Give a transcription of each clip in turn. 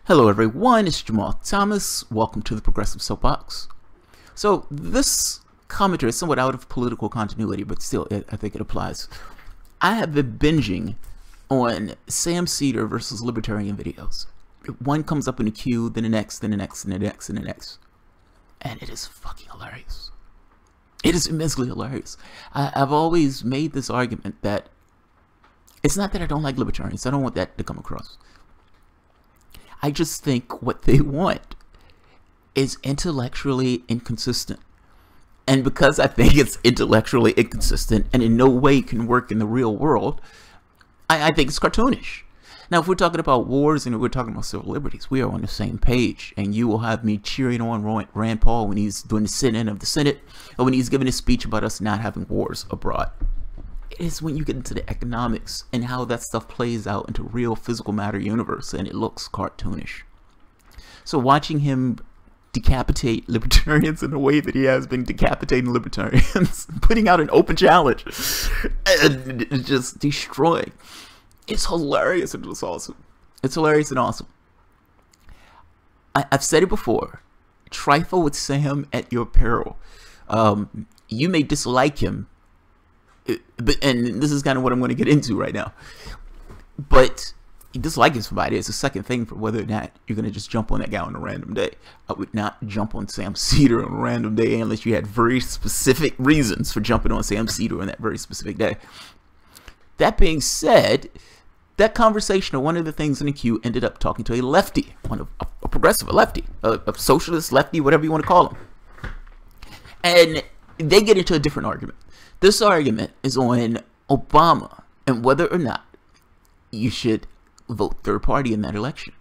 Hello everyone, it's Jamal Thomas. Welcome to the Progressive Soapbox. So this commentary is somewhat out of political continuity, but still, I think it applies. I have been binging on Sam Seder versus Libertarian videos. One comes up in the queue, then the next, then the next, and the next, and the next. And it is fucking hilarious. It is immensely hilarious. I've always made this argument that it's not that I don't like libertarians. I don't want that to come across. I just think what they want is intellectually inconsistent. And because I think it's intellectually inconsistent and in no way can work in the real world, I think it's cartoonish. Now, if we're talking about wars and we're talking about civil liberties, we are on the same page. And you will have me cheering on Rand Paul when he's doing the sit-in of the Senate, or when he's giving a speech about us not having wars abroad. It is when you get into the economics and how that stuff plays out into real physical matter universe, and it looks cartoonish. So watching him decapitate libertarians in the way that he has been decapitating libertarians, putting out an open challenge, and just destroying, it's hilarious and it's awesome. It's hilarious and awesome. I've said it before, trifle with Sam at your peril. You may dislike him, and this is kind of what I'm going to get into right now, but disliking somebody is a second thing for whether or not you're going to just jump on that guy on a random day. I would not jump on Sam Seder on a random day unless you had very specific reasons for jumping on Sam Seder on that very specific day. That being said, that conversation, or one of the things in the queue, ended up talking to a lefty, a progressive, a lefty, a socialist lefty, whatever you want to call him, and they get into a different argument. This argument is on Obama and whether or not you should vote third party in that election.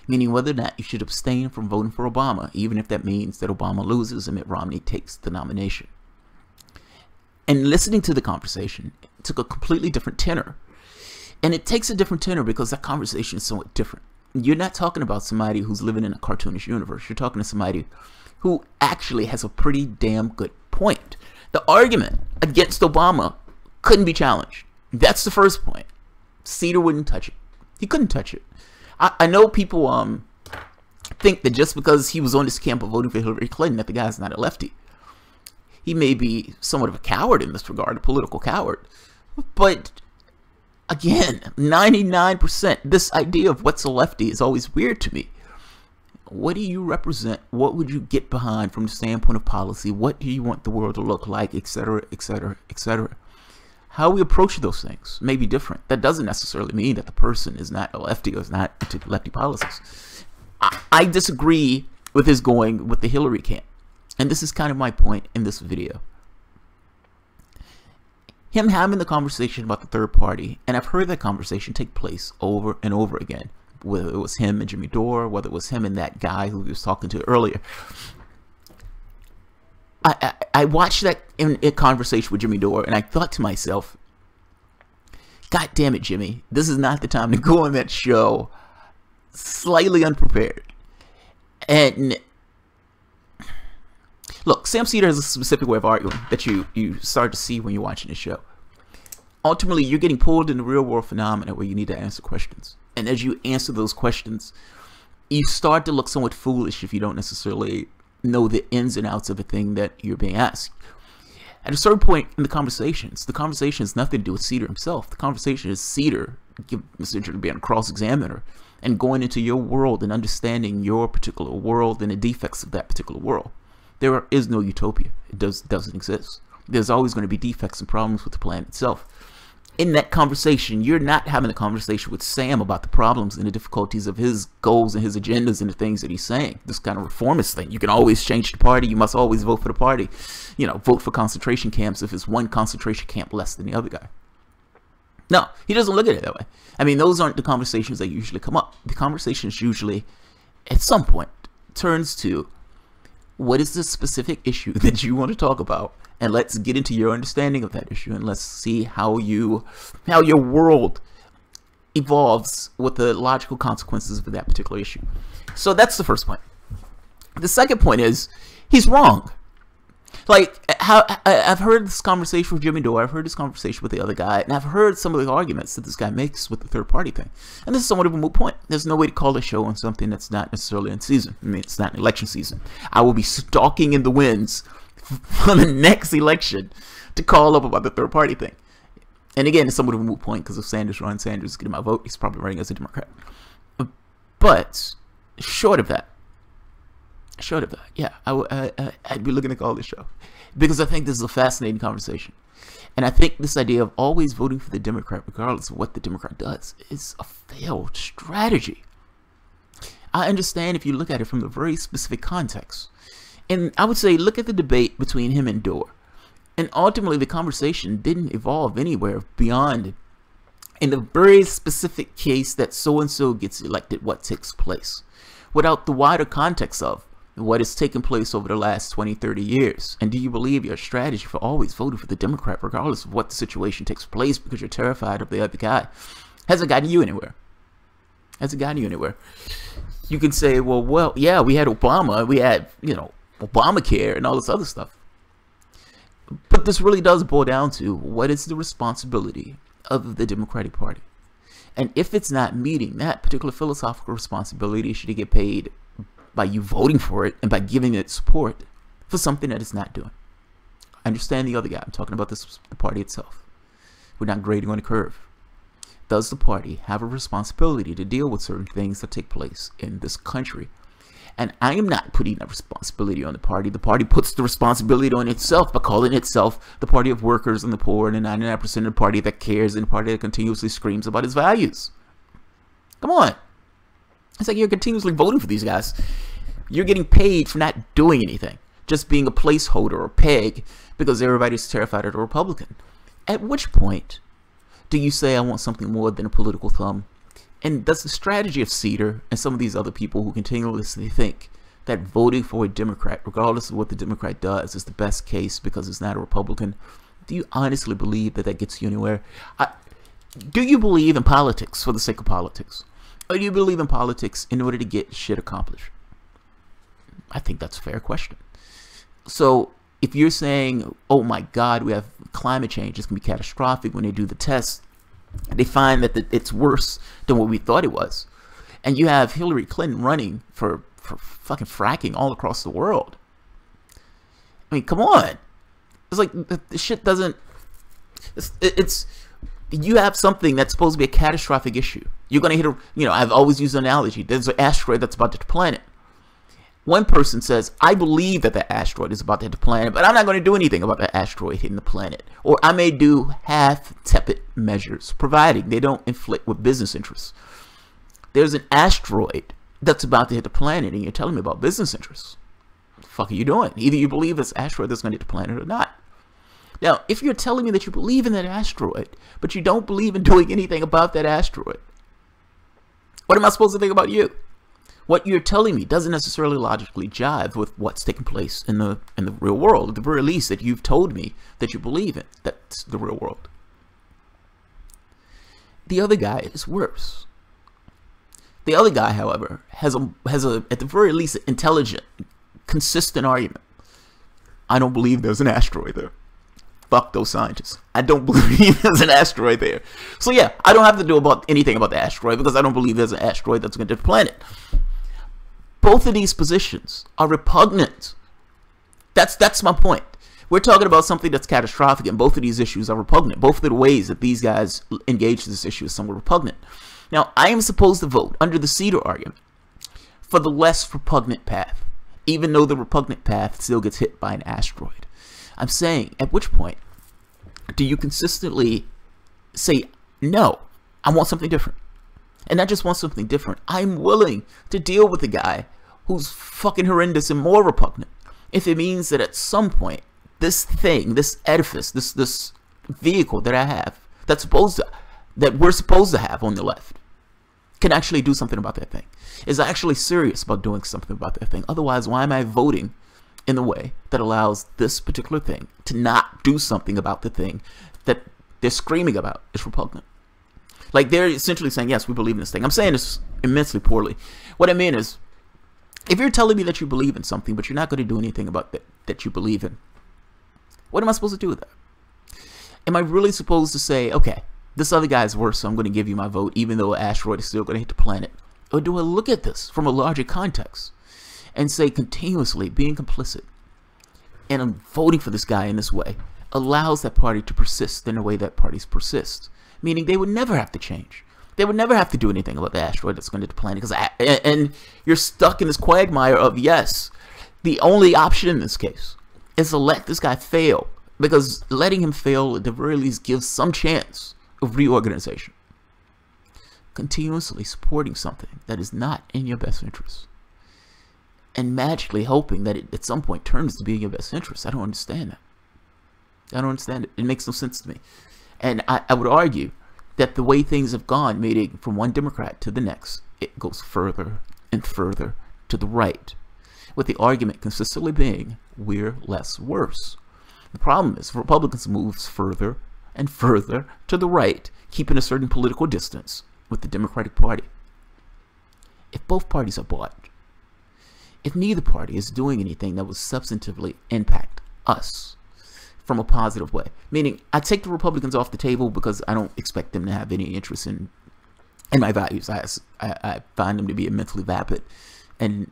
Meaning whether or not you should abstain from voting for Obama, even if that means that Obama loses and Mitt Romney takes the nomination. And listening to the conversation, it took a completely different tenor. And it takes a different tenor because that conversation is somewhat different. You're not talking about somebody who's living in a cartoonish universe. You're talking to somebody who actually has a pretty damn good point. The argument against Obama couldn't be challenged. That's the first point. Seder wouldn't touch it. He couldn't touch it. I know people think that just because he was on this camp of voting for Hillary Clinton that the guy's not a lefty. He may be somewhat of a coward in this regard, a political coward. But again, 99%, this idea of what's a lefty is always weird to me. What do you represent? What would you get behind from the standpoint of policy? What do you want the world to look like, etc., etc., etc.? How we approach those things may be different. That doesn't necessarily mean that the person is not a lefty or is not into lefty policies. I disagree with his going with the Hillary camp. And this is kind of my point in this video. Him having the conversation about the third party, and I've heard that conversation take place over and over again, whether it was him and Jimmy Dore, whether it was him and that guy who he was talking to earlier. I watched that in a conversation with Jimmy Dore, and I thought to myself, God damn it, Jimmy, this is not the time to go on that show slightly unprepared. And look, Sam Seder has a specific way of arguing that you start to see when you're watching the show. Ultimately, you're getting pulled into real world phenomena where you need to answer questions. And as you answer those questions, you start to look somewhat foolish if you don't necessarily know the ins and outs of a thing that you're being asked. At a certain point in the conversation has nothing to do with Seder himself. The conversation is Seder essentially being a cross-examiner and going into your world and understanding your particular world and the defects of that particular world. There is no utopia. It doesn't exist. There's always going to be defects and problems with the planet itself. In that conversation, you're not having a conversation with Sam about the problems and the difficulties of his goals and his agendas and the things that he's saying. This kind of reformist thing. You can always change the party. You must always vote for the party. You know, vote for concentration camps if it's one concentration camp less than the other guy. No, he doesn't look at it that way. I mean, those aren't the conversations that usually come up. The conversations usually, at some point, turns to, what is the specific issue that you want to talk about? And let's get into your understanding of that issue, and let's see how your world evolves with the logical consequences of that particular issue. So that's the first point. The second point is, he's wrong. Like, how I've heard this conversation with Jimmy Dore, I've heard this conversation with the other guy, and I've heard some of the arguments that this guy makes with the third party thing. And this is somewhat of a moot point. There's no way to call a show on something that's not necessarily in season. I mean, it's not an election season. I will be stalking in the winds for the next election to call up about the third party thing. And again, it's somewhat of a moot point because if Sanders runs, Sanders is getting my vote, he's probably running as a Democrat. But short of that, yeah, I'd be looking to call this show because I think this is a fascinating conversation. And I think this idea of always voting for the Democrat, regardless of what the Democrat does, is a failed strategy. I understand if you look at it from a very specific context. And I would say, look at the debate between him and Dore. And ultimately, the conversation didn't evolve anywhere beyond, in the very specific case that so-and-so gets elected, what takes place, without the wider context of what has taken place over the last 20, 30 years. And do you believe your strategy for always voting for the Democrat, regardless of what the situation takes place, because you're terrified of the other guy, hasn't gotten you anywhere? Hasn't gotten you anywhere. You can say, well, yeah, we had Obama, we had, Obamacare and all this other stuff. But this really does boil down to what is the responsibility of the Democratic Party. And if it's not meeting that particular philosophical responsibility, should it get paid by you voting for it and by giving it support for something that it's not doing? I understand the other guy. I'm talking about the party itself. We're not grading on a curve. Does the party have a responsibility to deal with certain things that take place in this country? And I am not putting that responsibility on the party. The party puts the responsibility on itself by calling itself the party of workers and the poor and the 99% of the party that cares and the party that continuously screams about its values. Come on. It's like you're continuously voting for these guys. You're getting paid for not doing anything, just being a placeholder or peg because everybody's terrified of the Republican. At which point do you say, I want something more than a political thumb? And that's the strategy of Seder and some of these other people who continuously think that voting for a Democrat, regardless of what the Democrat does, is the best case because it's not a Republican. Do you honestly believe that that gets you anywhere? Do you believe in politics for the sake of politics? Or do you believe in politics in order to get shit accomplished? I think that's a fair question. So if you're saying, oh my God, we have climate change, it's going to be catastrophic when they do the tests, they find that it's worse than what we thought it was. And you have Hillary Clinton running for fucking fracking all across the world. I mean, come on. It's like the shit doesn't... You have something that's supposed to be a catastrophic issue. You're going to hit a... I've always used an analogy. There's an asteroid that's about to hit the planet. One person says, I believe that the asteroid is about to hit the planet, but I'm not going to do anything about that asteroid hitting the planet. Or I may do half-tepid measures, providing they don't inflict with business interests. There's an asteroid that's about to hit the planet, and you're telling me about business interests. What the fuck are you doing? Either you believe this asteroid that's going to hit the planet or not. Now, if you're telling me that you believe in that asteroid, but you don't believe in doing anything about that asteroid, what am I supposed to think about you? What you're telling me doesn't necessarily logically jive with what's taking place in the real world, at the very least that you've told me that you believe in. That's the real world. The other guy is worse. The other guy, however, has a at the very least intelligent, consistent argument. I don't believe there's an asteroid there. Fuck those scientists. I don't believe there's an asteroid there. So yeah, I don't have to do anything about the asteroid because I don't believe there's an asteroid that's going to hit the planet. Both of these positions are repugnant. That's my point. We're talking about something that's catastrophic, and both of these issues are repugnant. Both of the ways that these guys engage this issue is somewhat repugnant. Now, I am supposed to vote under the Seder argument for the less repugnant path, even though the repugnant path still gets hit by an asteroid. I'm saying, at which point do you consistently say, no, I want something different? And not just want something different. I'm willing to deal with the guy who's fucking horrendous and more repugnant if it means that at some point, this thing, this edifice, this vehicle that I have, that we're supposed to have on the left, can actually do something about that thing. Is actually serious about doing something about that thing. Otherwise, why am I voting in the way that allows this particular thing to not do something about the thing that they're screaming about? It's repugnant. Like, they're essentially saying, yes, we believe in this thing. I'm saying this immensely poorly. What I mean is, if you're telling me that you believe in something, but you're not going to do anything about that you believe in, What am I supposed to do with that? Am I really supposed to say, okay, this other guy is worse, so I'm going to give you my vote, even though an asteroid is still going to hit the planet? Or do I look at this from a larger context and say continuously being complicit and I'm voting for this guy in this way allows that party to persist in the way that parties persist? Meaning they would never have to change. They would never have to do anything about the asteroid that's going to hit the planet. And you're stuck in this quagmire of, yes, the only option in this case is to let this guy fail. Because letting him fail at the very least gives some chance of reorganization. Continuously supporting something that is not in your best interest. And magically hoping that it at some point turns to be in your best interest. I don't understand that. I don't understand it. It makes no sense to me. And I would argue that the way things have gone, meaning from one Democrat to the next, it goes further and further to the right, with the argument consistently being, we're less worse. The problem is, Republicans moves further and further to the right, keeping a certain political distance with the Democratic Party. If both parties are bought, if neither party is doing anything that would substantively impact us from a positive way, meaning I take the Republicans off the table because I don't expect them to have any interest in my values. I find them to be mentally vapid and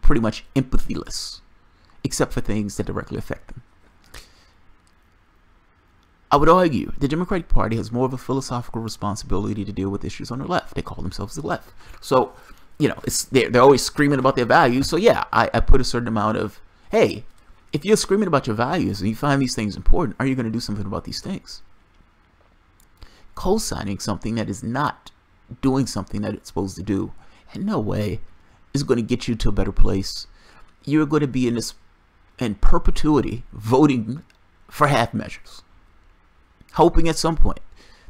pretty much empathyless, except for things that directly affect them. I would argue the Democratic Party has more of a philosophical responsibility to deal with issues on the left. They call themselves the left. So, you know, they're always screaming about their values. So yeah, I put a certain amount of, hey, if you're screaming about your values and you find these things important, are you going to do something about these things? Co-signing something that is not doing something that it's supposed to do, in no way is going to get you to a better place. You're going to be in perpetuity voting for half measures, hoping at some point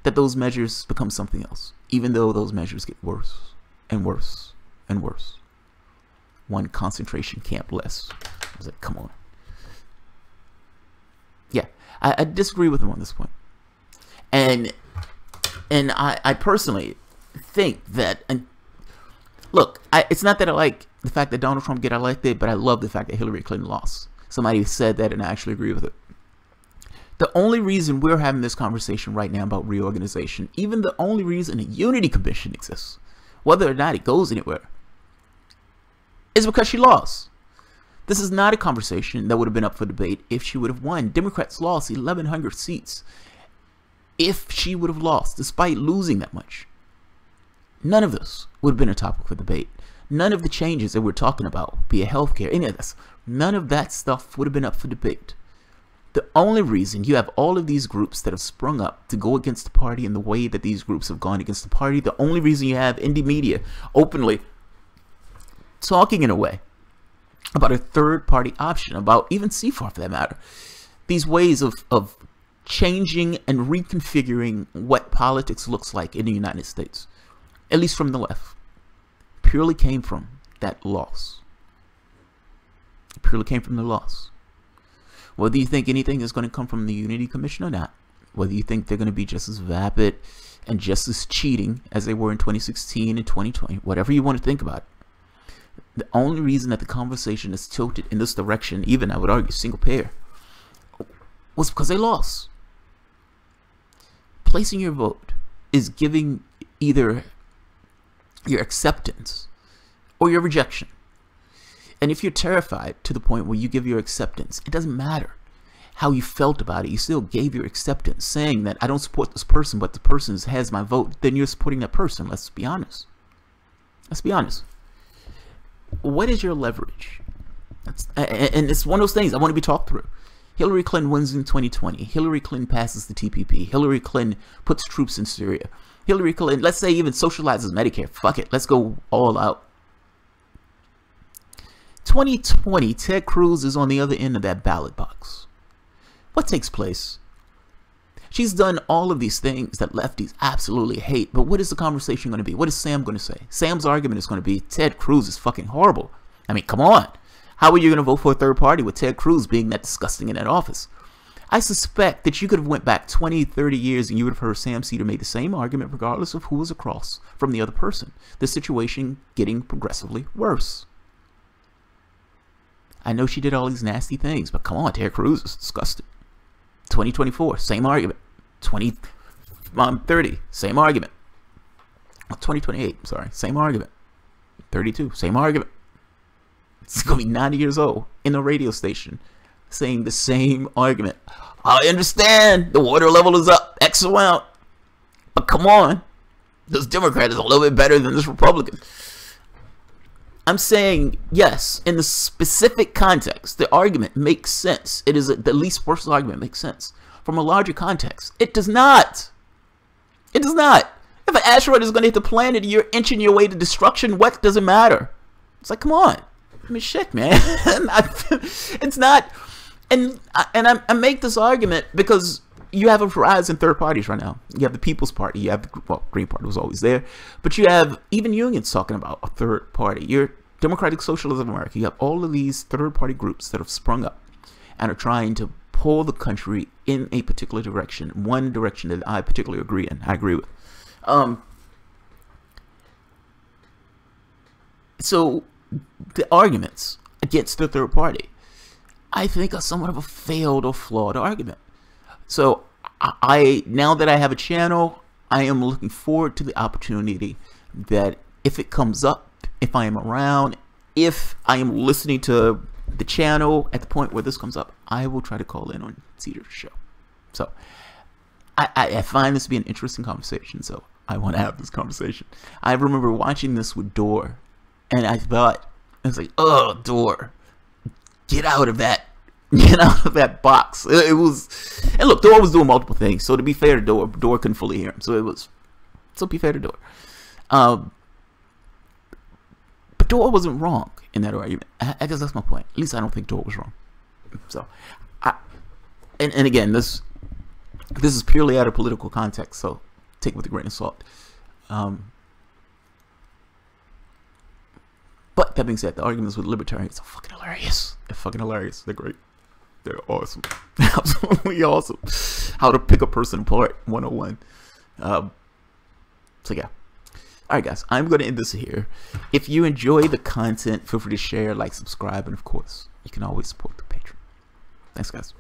that those measures become something else, even though those measures get worse and worse and worse. One concentration camp less. I was like, come on. Yeah, I disagree with him on this point. And I personally think that, and look, it's not that I like the fact that Donald Trump got elected, but I love the fact that Hillary Clinton lost. Somebody said that and I actually agree with it. The only reason we're having this conversation right now about reorganization, even the only reason a unity commission exists, whether or not it goes anywhere, is because she lost. This is not a conversation that would have been up for debate if she would have won. Democrats lost 1,100 seats. If she would have lost, despite losing that much, none of this would have been a topic for debate. None of the changes that we're talking about, be it healthcare, any of this, none of that stuff would have been up for debate. The only reason you have all of these groups that have sprung up to go against the party in the way that these groups have gone against the party, the only reason you have indie media openly talking in a way about a third-party option, about even CFAR for that matter, these ways of changing and reconfiguring what politics looks like in the United States, at least from the left, purely came from that loss. It purely came from the loss. Whether you think anything is going to come from the Unity Commission or not, whether you think they're going to be just as vapid and just as cheating as they were in 2016 and 2020, whatever you want to think about it, the only reason that the conversation is tilted in this direction, even I would argue single payer, was because they lost. Placing your vote is giving either your acceptance or your rejection. And if you're terrified to the point where you give your acceptance, it doesn't matter how you felt about it. You still gave your acceptance, saying that I don't support this person, but the person has my vote. Then you're supporting that person. Let's be honest. Let's be honest. What is your leverage? And it's one of those things I want to be talked through. Hillary Clinton wins in 2020. Hillary Clinton passes the TPP. Hillary Clinton puts troops in Syria. Hillary Clinton, let's say, even socializes Medicare. Fuck it. Let's go all out. 2020, Ted Cruz is on the other end of that ballot box. What takes place? She's done all of these things that lefties absolutely hate, but what is the conversation going to be? What is Sam going to say? Sam's argument is going to be, Ted Cruz is fucking horrible. I mean, come on. How are you going to vote for a third party with Ted Cruz being that disgusting in that office? I suspect that you could have went back 20, 30 years and you would have heard Sam Seder make the same argument regardless of who was across from the other person. The situation getting progressively worse. I know she did all these nasty things, but come on, Ted Cruz is disgusting. 2024, same argument. 2030, same argument. 2028, sorry, same argument. 32, same argument. It's gonna be 90 years old in a radio station saying the same argument. I understand the water level is up X amount, but come on, this Democrat is a little bit better than this Republican. I'm saying, yes, in the specific context, the argument makes sense. It is the least worst argument makes sense. From a larger context, it does not. It does not. If an asteroid is going to hit the planet and you're inching your way to destruction, what does it matter? It's like, come on. I mean, shit, man. It's not. And I make this argument because you have a rise in third parties right now. You have the People's Party. You have the, well, Green Party was always there, but you have even unions talking about a third party. You're Democratic Socialism America. You have all of these third party groups that have sprung up and are trying to pull the country in a particular direction, one direction that I particularly agree with. So the arguments against the third party, I think, are somewhat of a failed or flawed argument. So I now that I have a channel, I am looking forward to the opportunity that if it comes up, if I am around, if I am listening to the channel at the point where this comes up, I will try to call in on Seder's show. So I find this to be an interesting conversation, so I want to have this conversation. I remember watching this with Dor, and I thought, I was like, oh, Dor, get out of that. Get out of that box. It was, and look, Dor was doing multiple things. So to be fair to Dor couldn't fully hear him. So be fair to Dor. But Dor wasn't wrong in that argument. I guess that's my point. At least I don't think Dor was wrong. So, and again, this is purely out of political context. So take it with a grain of salt. But that being said, the arguments with libertarians are fucking hilarious. They're fucking hilarious. They're great. They're awesome. Absolutely awesome. How to pick a person apart 101. So yeah. Alright guys, I'm going to end this here. If you enjoy the content, feel free to share, like, subscribe, and of course, you can always support the Patreon. Thanks guys.